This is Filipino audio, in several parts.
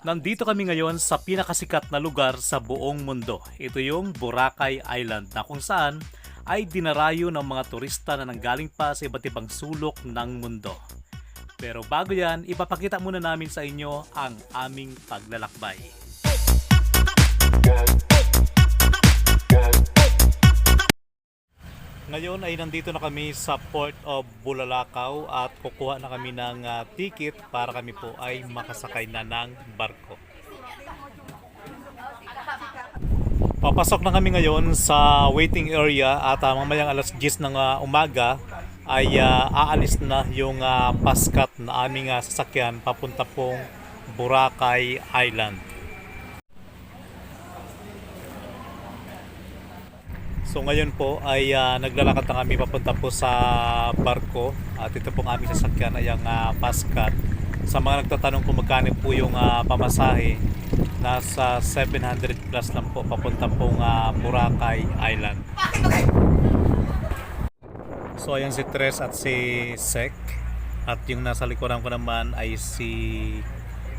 Nandito kami ngayon sa pinakasikat na lugar sa buong mundo. Ito yung Boracay Island na kung saan ay dinarayo ng mga turista na nanggaling pa sa iba't ibang sulok ng mundo. Pero bago yan, ipapakita muna namin sa inyo ang aming paglalakbay. Ngayon ay nandito na kami sa Port of Bulalakaw at kukuha na kami ng ticket para kami po ay makasakay na ng barko. Papasok na kami ngayon sa waiting area at mamayang alas 10 ng umaga ay aalis na yung paskat na aming sasakyan papunta pong Boracay Island. So ngayon po ay naglalakad na kami papunta po sa barko at ito pong aming sasakyan ay ang paskat. Sa mga nagtatanong kung magkano po yung pamasahe, nasa 700 plus lang po papunta pong Boracay Island. So ayan si Tres at si Sek at yung nasa likuran ko naman ay si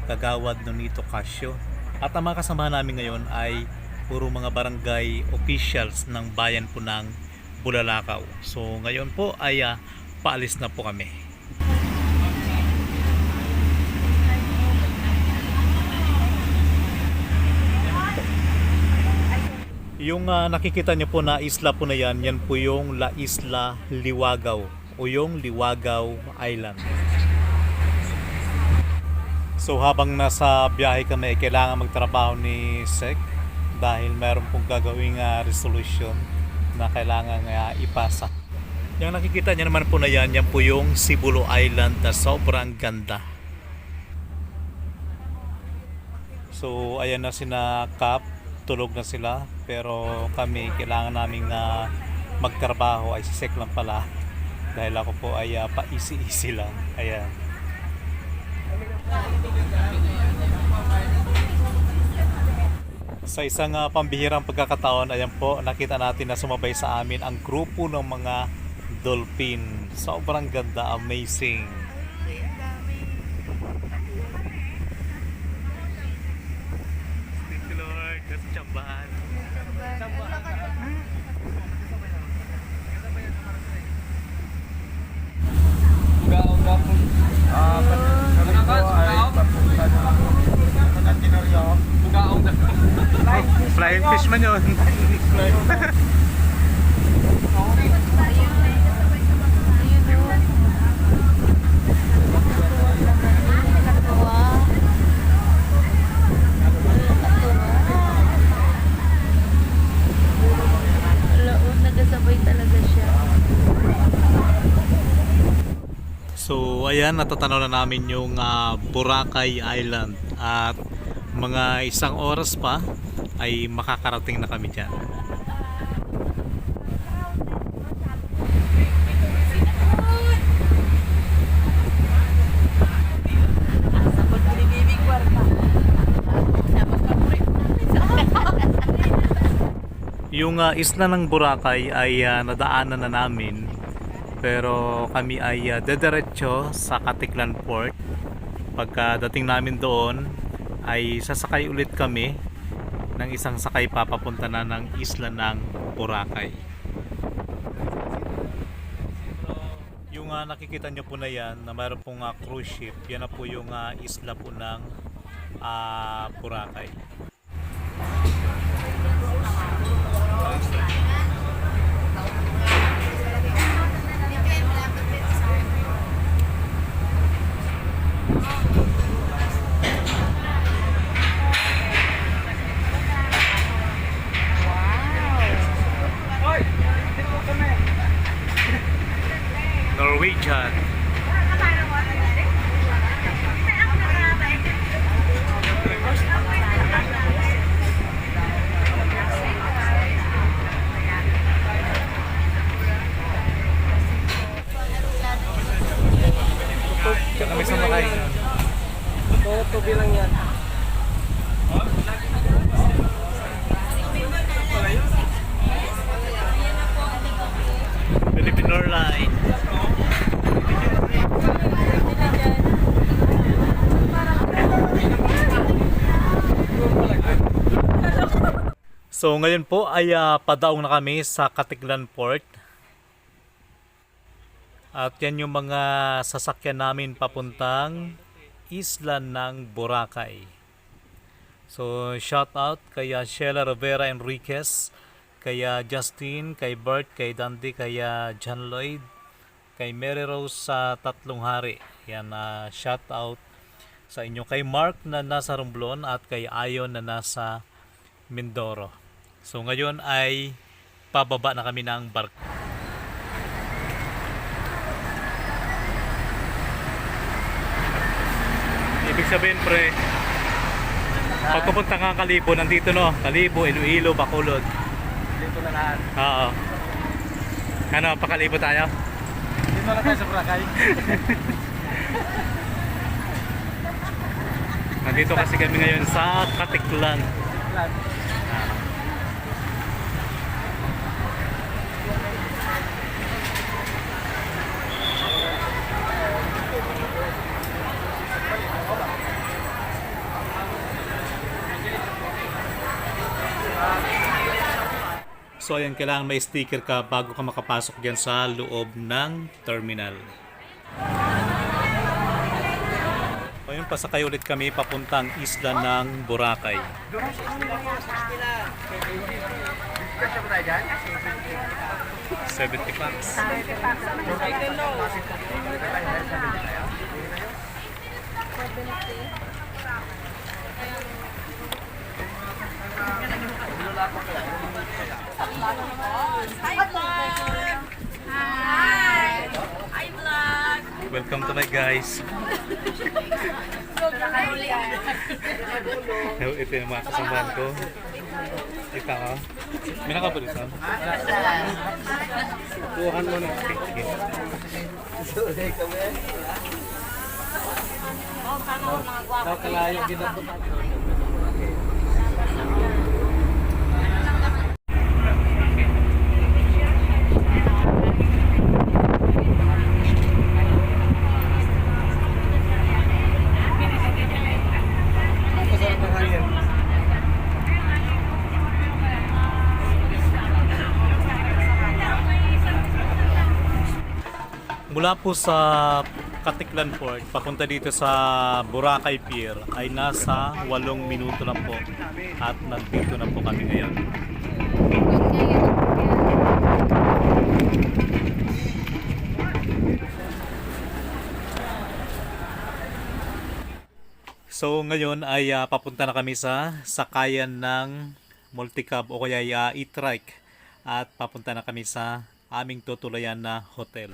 Kagawad Nonito Casio. At ang mga kasamahan namin ngayon ay puro mga barangay officials ng bayan po ng Bulalakaw. So ngayon po ay paalis na po kami. Yung nakikita niyo po na isla po na yan, yan po yung La Isla Liwagaw o yung Liwagaw Island. So habang nasa biyahe kami, kailangan magtrabaho ni Sek dahil meron pong gagawing resolution na kailangan ipasa. Yung nakikita niyo naman po na yan, yan po yung Sibulo Island na sobrang ganda. So ayan na sina Cap, tulog na sila, pero kami kailangan naming magtrabaho ay sisek lang pala dahil ako po ay pa-easy lang. Ayan. Sa isang pambihirang pagkakataon, ayan po, nakita natin na sumabay sa amin ang grupo ng mga dolphin. Sobrang ganda, amazing. Thank you Lord, that's chambahan. Flying fish man yun. Nagasabay talaga siya. So ayan, natatanaw na namin yung Boracay Island at mga isang oras pa ay makakarating na kami dyan. Yung isla ng Boracay ay nadaanan na namin, pero kami ay dediretso sa Caticlan Port. Pagkadating namin doon ay sasakay ulit kami ng isang sakay papapunta na ng isla ng Boracay. Yung nakikita nyo po na yan na mayroon pong cruise ship, yan na po yung isla po ng Boracay. Norwegian. Kami sa makay. Tubi lang yan. Philippine Airlines. So ngayon po ay padaong na kami sa Katiklan Port. At yan yung mga sasakyan namin papuntang isla ng Boracay. So shout out kay Sheila Rivera Enriquez, kay Justin, kay Bert, kay Dandy, kay John Lloyd, kay Mary Rose sa Tatlong Hari. Yan, shout out sa inyo. Kay Mark na nasa Romblon at kay Ayon na nasa Mindoro. So ngayon ay pababa na kami ng barko. Ibig sabihin pre, pag pupunta ka Kalibo, nandito no, Kalibo, Iloilo, Bacolod. Dito na lahat. Oo. Ano, pakalibo tayo? Dito na tayo sa Boracay. Nandito kasi kami ngayon sa Katiklan. Lahat. So ayan, kailangan may sticker ka bago ka makapasok dyan sa loob ng terminal. O yun, pasakay ulit kami papuntang isla ng Boracay. 70 bucks. Hi vlog! Welcome to my guys. Ito yung mga kasamahan ko. Ikaw ha? May nakabulisan? Tuhan mo na. Sige. Ikaw kalayo ginagawa. Mula po sa Katiklan Port, papunta dito sa Boracay Pier ay nasa 8 minuto lang po. At nandito na po kami ngayon. So ngayon ay papunta na kami sa sakayan ng multicab o kaya e-trike. At papunta na kami sa aming tutulayan na hotel.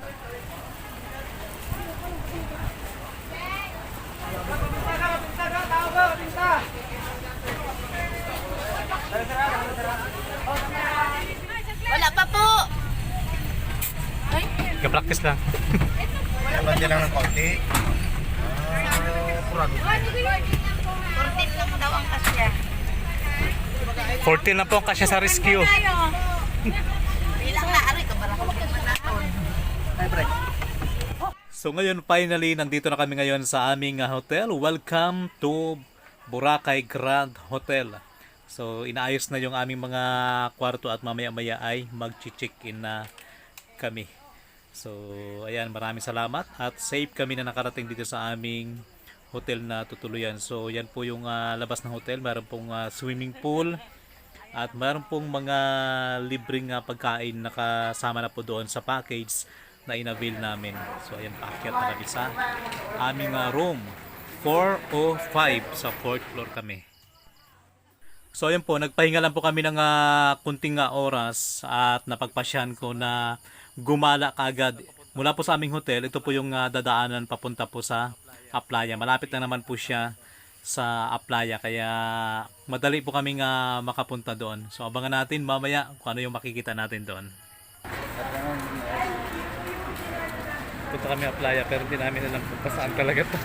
Wala pa po! Ka-practice lang. Lagyan lang ng konti. Kurado. 14 lang daw ang kasya. 14 lang po ang kasya sa rescue. Bilang na, aray ka ba manahon? Ay, pre. So ngayon finally nandito na kami ngayon sa aming hotel. Welcome to Boracay Grand Hotel. So inaayos na yung aming mga kwarto at mamaya-maya ay mag-check-in na kami. So ayan, maraming salamat at safe kami na nakarating dito sa aming hotel na tutuluyan. So yan po yung labas ng hotel. Meron pong swimming pool at meron pong mga libreng pagkain na kasama na po doon sa package na in-avail namin. So ayan, paakyat na kami sa aming room 405 sa 4th floor kami. So ayan po, nagpahinga lang po kami ng kunting oras at napagpasyahan ko na gumala kaagad mula po sa aming hotel. Ito po yung dadaanan papunta po sa Aplaya. Malapit lang naman po siya sa Aplaya, kaya madali po kaming makapunta doon. So abangan natin mamaya kung ano yung makikita natin doon. Punta kami Aplaya pero hindi namin alam kung saan talaga to.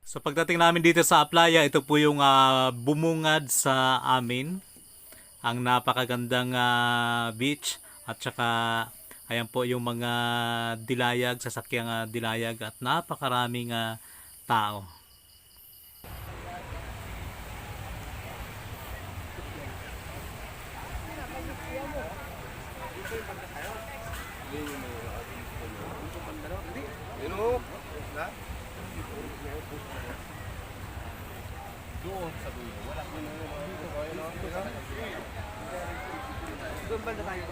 So pagdating namin dito sa Aplaya, ito po yung bumungad sa amin. Ang napakagandang beach at saka Ayan po yung mga dilayag, sasakyang dilayag at napakaraming tao. Doon banda tayo.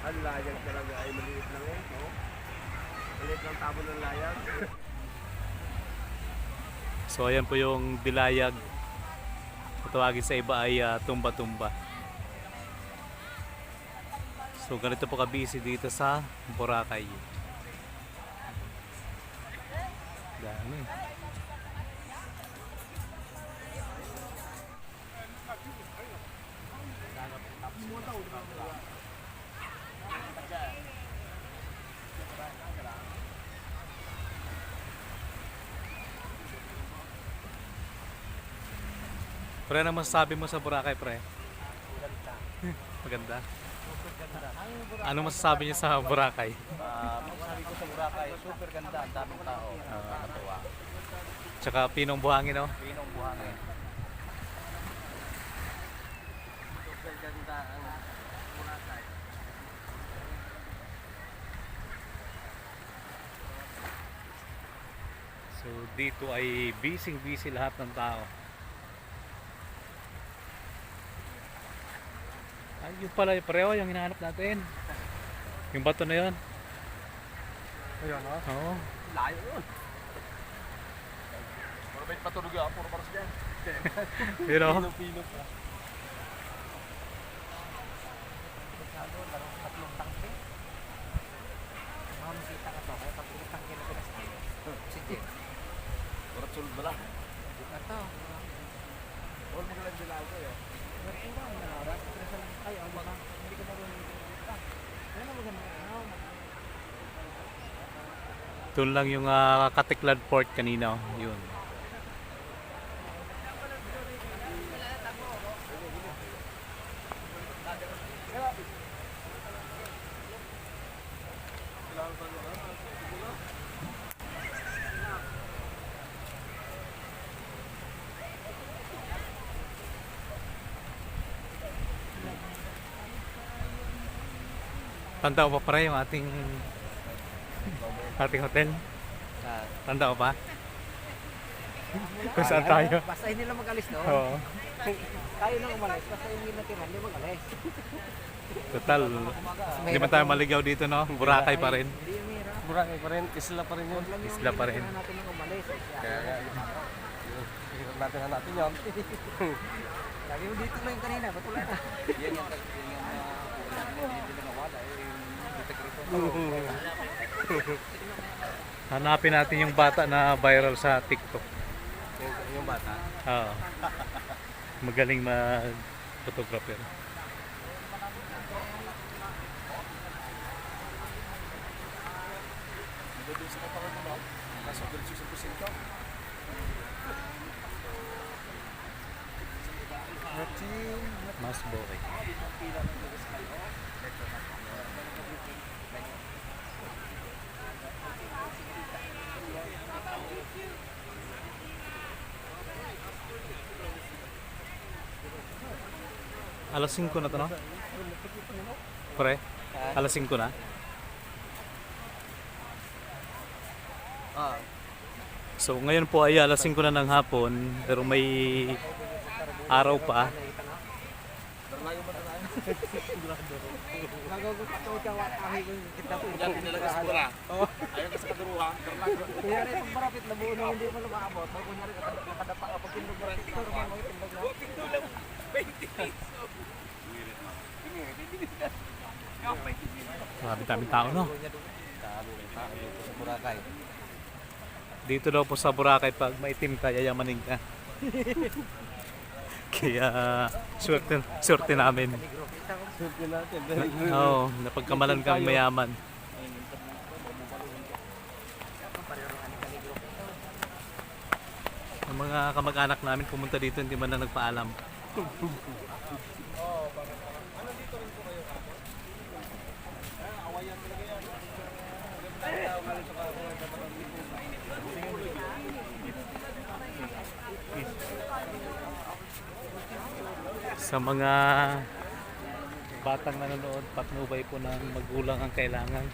Ang layag talaga ay maliit lang eh. No? Maliit lang tabo ng layag. So ayan po yung dilayag. Tawagin sa iba ay tumba-tumba. So ganito po ka-busy dito sa Boracay. Dami. Pre, ano masasabi mo sa Boracay, pre? Maganda. Ano masasabi niyo sa Boracay? Masasabi ko sa Boracay, super ganda, ang daming tao. Nakakatuwa. Tsaka Pinong Buhangin, no? Pinong buhangin. Super ganda ang Boracay. So dito ay busy lahat ng tao. Ay, yun pala yung pareho yung hinahanap natin. Yung bato na yun. Ayun, no? Oo. Layo yun. Puro bait patulog yan, puro paras dyan. You know? Pino pa. Masyado, larong tatlong tangke. Mga masita ka to, kaya pag tangke na pinasay. Sige. Puro sulod ba lang? Ito. Huwag mo ka lang dila ako yun. Pero kung ba ang nalaras, stress lang kayo, ang baka hindi ka marunong dito. Ano maganda? Doon lang yung Katiklad Port kanina. Yun. Tanda ko pa pare yung ating hotel. Tanda ko pa? Kung saan tayo? Basta hindi lang mag-alis, no? Oo. Tayo nang umalis, basta hindi natira, hindi mag-alis. Total. Hindi man tayo maligaw dito, no? Boracay pa rin. Hindi yung mira. Boracay pa rin, isla pa rin yun. Isla pa rin. Natin nang umalis. Kaya hirap natin hanapin yun. Lagi mo dito lang yung kanina, ba't wala na? Yan yung hindi na nawala, Hanapin natin yung bata na viral sa TikTok. Yung bata. Oo. Magaling mag-photographer. Mas boring. Alas 5 na to, no? Pre, alas 5 na. So ngayon po ay alas 5 na ng hapon, pero may araw pa. Nagagot ako sa wakahi ko kita po. Yan, pinalagas ko na. Ayaw ka sa kaduruhan. Kaya rin itong marapit na buo na hindi mo lumaabot. Pag kunyari nakadapa ka, pag tindog mo rin, ito naman mo tindog na. Marami-daming tao, no? Sa Boracay. Dito daw po sa Boracay, pag maitim ka, yayamanin ka. Kaya swerte namin. Surti natin. Oo, napagkamalan kang mayaman. Ang mga kamag-anak namin pumunta dito, hindi man na nagpaalam. Sa mga batang nanonood, patnubay po ng magulang ang kailangan.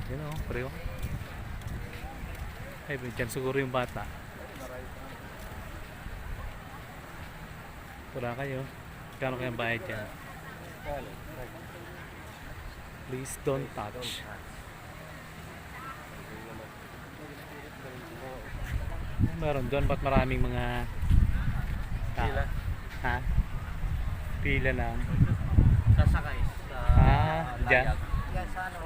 Yun o, preo. Ay, dyan siguro yung bata. Wala kayo. Kano kayang bayad dyan? Please don't touch. Meron doon, ba't maraming mga Pila. Ha? Pila na. Sasakay sa Dyan. Yan sa ano,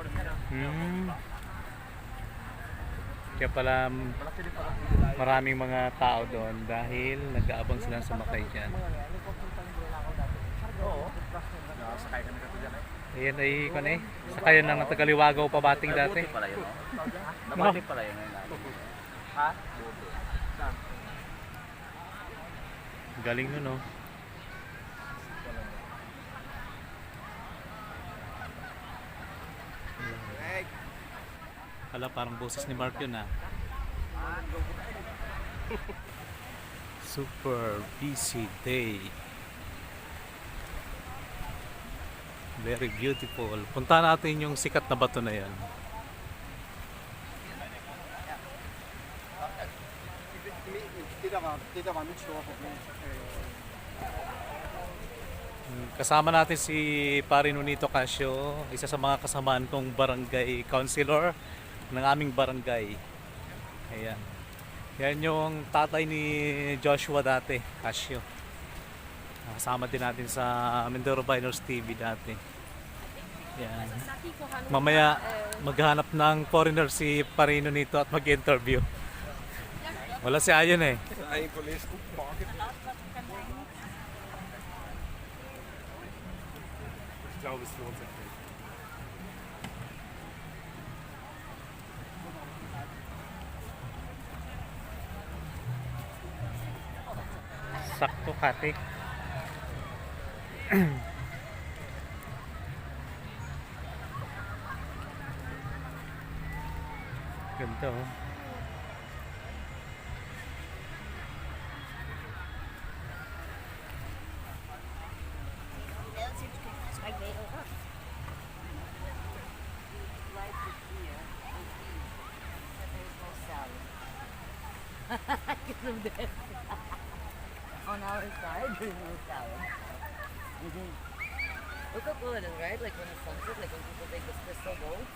Kaya pala malaki din pala pila. maraming mga tao doon dahil nag-aabang sila sa sumakay dyan. Oo. Sakay kami kasi dyan eh. Ayan ay kung eh. Sakayan lang ng Tagaliwagaw pabating dati. Buti pala yun, no? Nabati pala yun. Ha? Galing nun, no? Hala, parang boses ni Mark yun, ah. Super busy day. Very beautiful. Punta natin yung sikat na bato na yan. Kasama natin si Pare Nonito Casio, isa sa mga kasamaan kong barangay councilor ng aming barangay. Ayan. Yan yung tatay ni Joshua dati, Casio. Kasama din natin sa Mindoro Biners TV dati. Yan. Mamaya maghanap ng foreigner si Pare Nonito at mag-interview. Wala si Ayon eh. Ay, police. Bakit? Ich glaube, es lohnt sich nicht. Sakto kate. Ganda oh. On our side, there's no salad. Look how cool it is, right? Like when it's sunset, like when people take this crystal gold.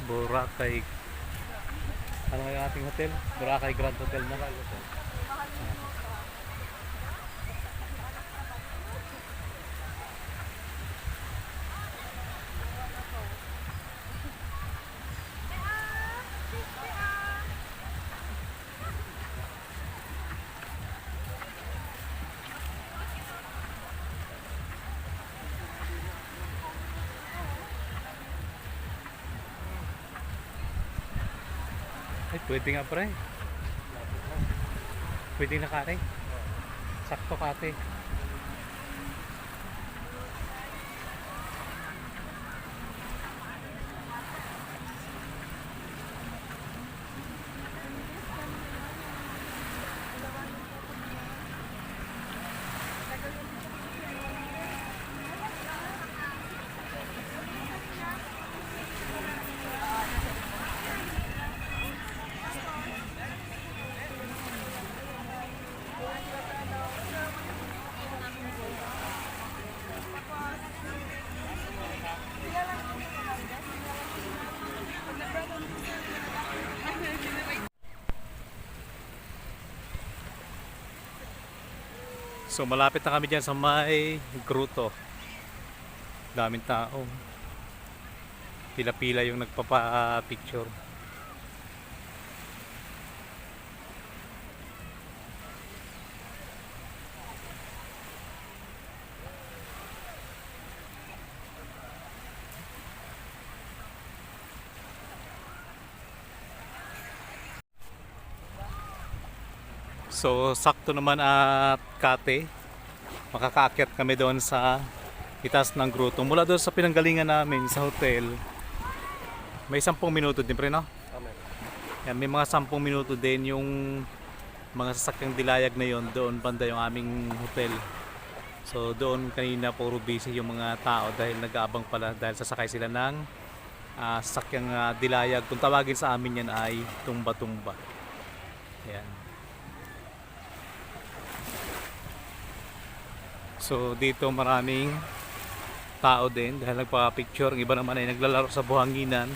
Boracay. Ano yung ating hotel? Boracay Grand Hotel na. Ay, pwede nga pre. Pwede na kate. Sakto kate. So malapit na kami dyan sa may gruto. Daming tao. Pila-pila yung nagpapa-picture. So sakto naman at Kate, makakaakyat kami doon sa itaas ng gruto. Mula doon sa pinanggalingan namin sa hotel, may 10 minuto din pre, no? Amen. Yan, may mga 10 minuto din yung mga sasakyang dilayag na yon doon banda yung aming hotel. So doon kanina puro busy yung mga tao dahil nag-aabang pala dahil sasakay sila ng sasakyang dilayag. Kung tawagin sa amin yan ay tumba-tumba. Yan. So dito maraming tao din dahil nagpa-picture. Ang iba naman ay naglalaro sa buhanginan.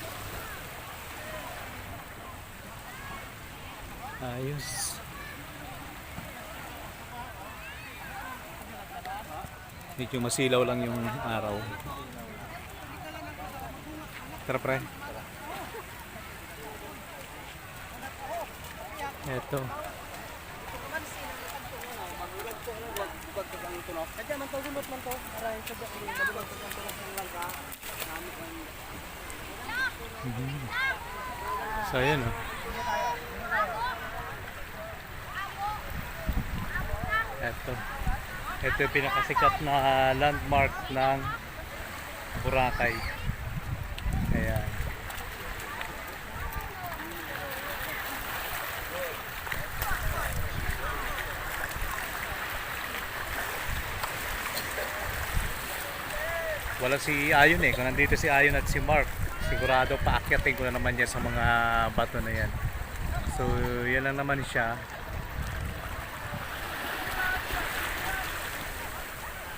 Ayos. Medyo masilaw lang yung araw. Tara pre. Eto. Kaya man to gulot man to. Aray sa dak ni nabulag ko ng langka. So ayan oh. Ito yung pinakasikat na landmark ng Boracay. Ayan. Wala si Ayon eh. Kung nandito si Ayon at si Mark, sigurado paakyatin ko na naman yan sa mga bato na yan. So yan lang naman siya.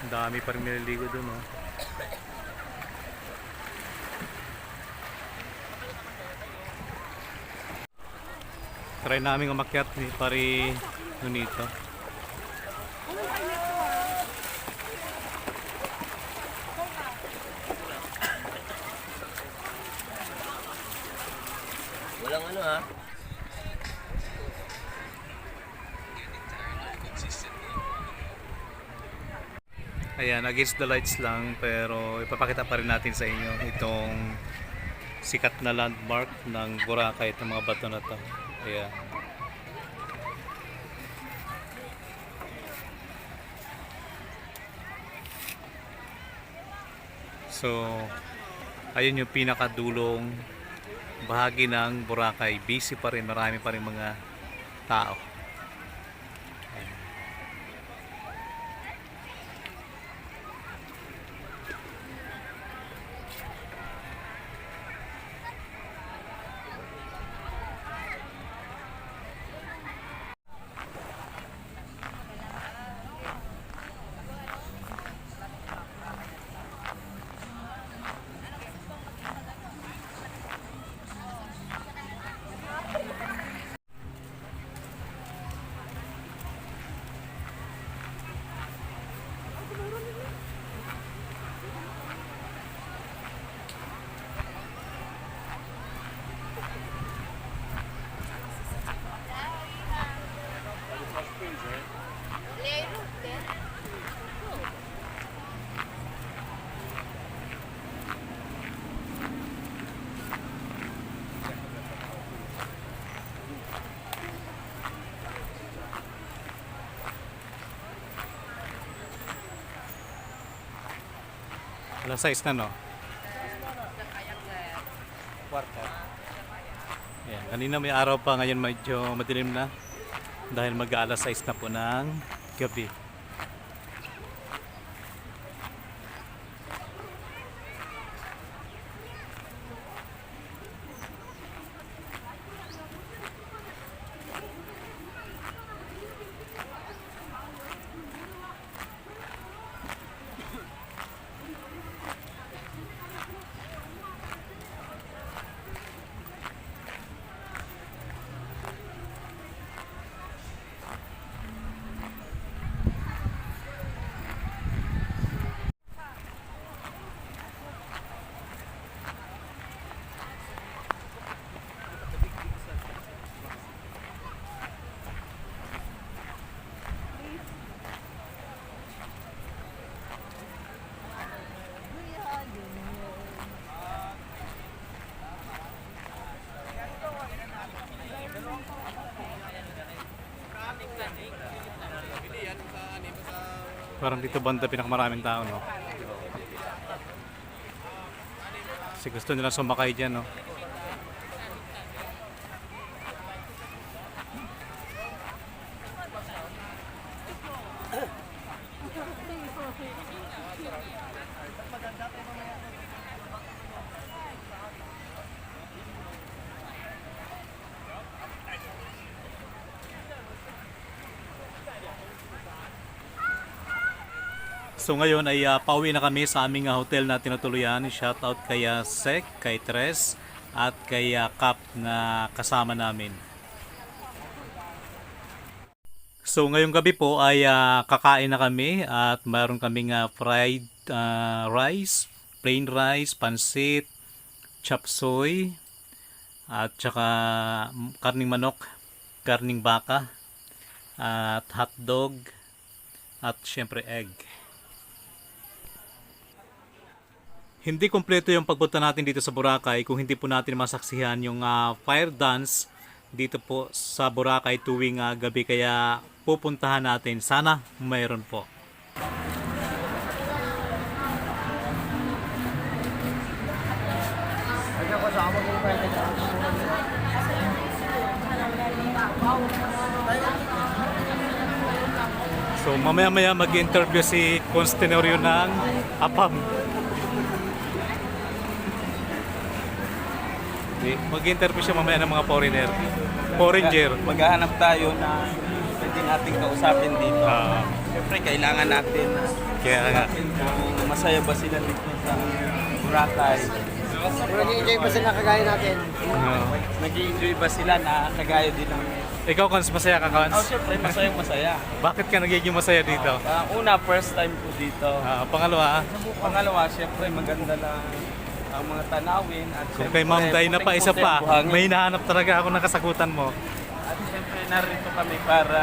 Ang dami pa rin nililigo dun oh. Try namin umakyat ni pari Nunito. Walang ano ha. Ayan, against the lights lang pero ipapakita pa rin natin sa inyo itong sikat na landmark ng Boracay, itong mga bato na to. Ayan. So, ayun yung pinakadulong bahagi ng Boracay. Busy pa rin, marami pa rin mga tao. Alas 6 na no? Kwarta. Ayan, kanina may araw pa, ngayon medyo madilim na dahil mag-alas 6 na po ng gabi. Parang dito banda pinakamaraming tao, no? Kasi gusto nila sumakay dyan, no? So ngayon ay pauwi na kami sa aming hotel na tinutuluyan. Shoutout kay Sek, kay Tres at kay Kap na kasama namin. So ngayong gabi po ay kakain na kami at mayroon kaming fried rice, plain rice, pansit, chop suey at saka karning manok, karning baka at hotdog at syempre egg. Hindi kompleto yung pagpunta natin dito sa Boracay kung hindi po natin masaksihan yung fire dance dito po sa Boracay tuwing gabi, kaya pupuntahan natin. Sana mayroon po. So mamaya-maya mag-interview si Constenorio ng APAM. Mag-interview siya mamaya ng mga foreigner. Foreigner. Maghahanap tayo na pwede nating kausapin dito. Siyempre, kailangan natin Kaya nga. kung masaya ba sila dito sa Boracay. Nag-enjoy ba sila kagaya natin? Nag-i-enjoy ba sila na kagaya din ng... Ikaw, Kons, masaya ka, Kons? Oh, siyempre, masaya. Bakit ka nagiging masaya dito? Una, first time ko dito. Pangalawa, Pangalawa, siyempre, maganda lang ang mga tanawin. At kung kay Ma'am Day na pa isa pa, may hinahanap talaga ako ng kasagutan mo. At siyempre, narito kami para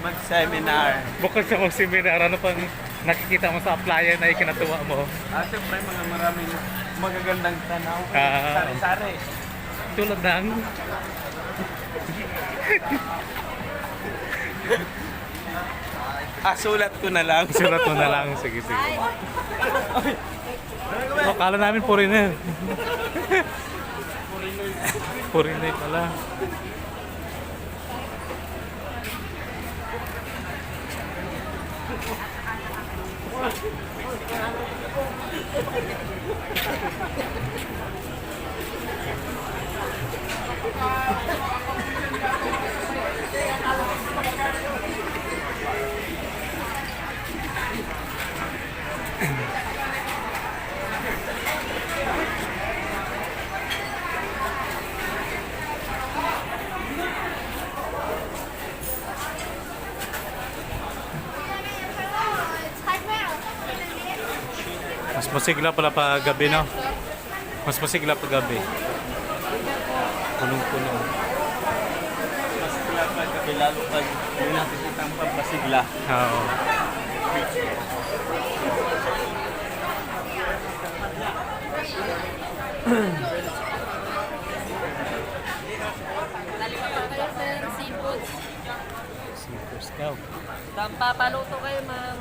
mag-seminar. Bukod sa mag-seminar, ano pang nakikita mo sa applyan na ikinatuwa mo? At siyempre, maraming magagandang tanaw. Ah. Sari-sari. Tulad ng... Sulat ko na lang. Sulat mo na lang. Sige. Kala namin foreigner. Foreigner pala. Mas masigla pala pag gabi, no? Mas masigla pag gabi. Punong-puno. Mas pag lalo pag hindi natin itang pampasigla. Oo. Seafood. Seafood daw. Papaluto kayo, ma'am.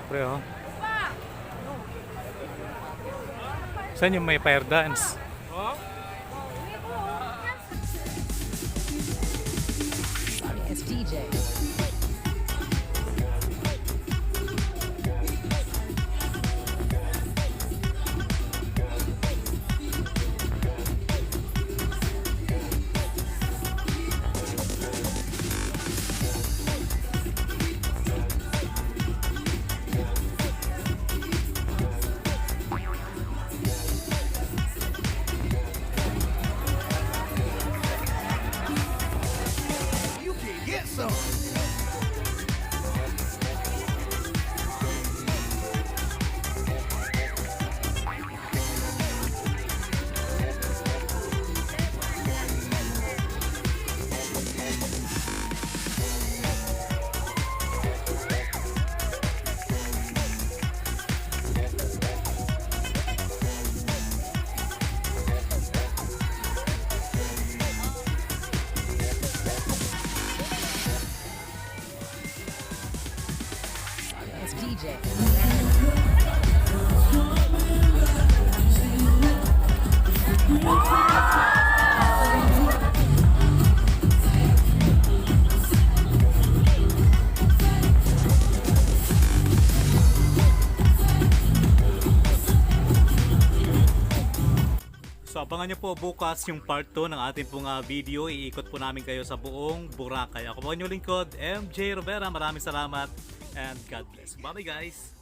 Pre, oh. Saan yung may fire dance? As DJ. DJ. So abangan nyo po bukas yung part 2 ng ating pong video. Iikot po namin kayo sa buong Boracay. Ako po ang inyong lingkod, MJ Rivera. Maraming salamat and God bless. Bye guys!